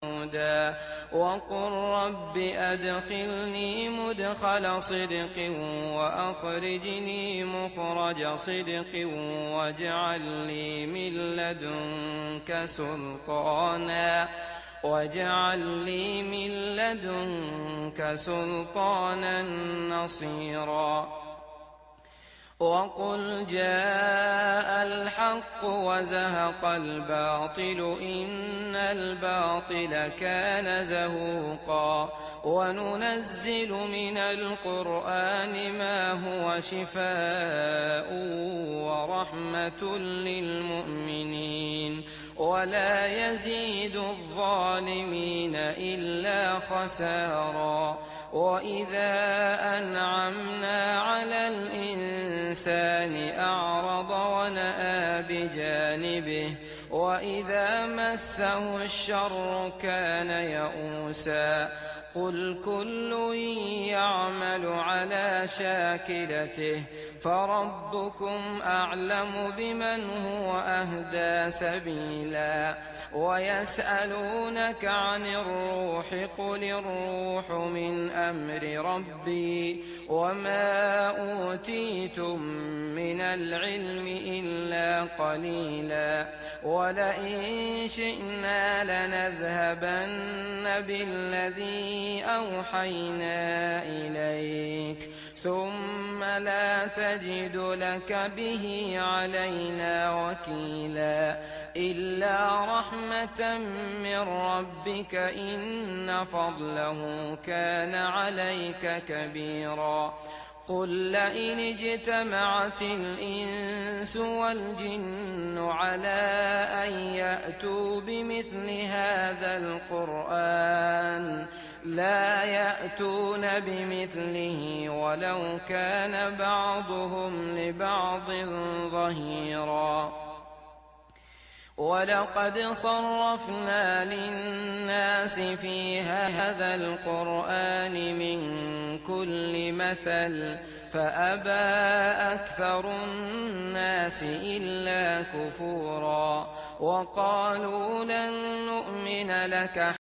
هدى وقل رب أدخلني مدخل صدق وأخرجني مخرج صدق واجعل لي من لدنك سلطانا نصيرا وقل جاء الحق وزهق الباطل إن الباطل كان زهوقا وننزل من القرآن ما هو شفاء ورحمة للمؤمنين ولا يزيد الظالمين إلا خسارا وإذا أنعمنا على الإنسان أعرض ونأى بجانبه وإذا مسه الشر كان يئوسا قل كل يعمل على شاكلته فربكم أعلم بمن هو أهدى سبيلا ويسألونك عن الروح قل الروح من أمر ربي وما أوتيتم من العلم إلا قليلا ولئن شئنا لنذهبن بالذي أوحينا إليك ثم لا تجد لك به علينا وكيلا إلا رحمة من ربك إن فضله كان عليك كبيرا قل لئن اجتمعت الإنس والجن على أن يأتوا بمثل هذا القرآن لا يأتون بمثله ولو كان بعضهم لبعض ظهيرا ولقد صرفنا للناس في هذا القرآن من كل مثل فأبى أكثر الناس إلا كفورا وقالوا لن نؤمن لك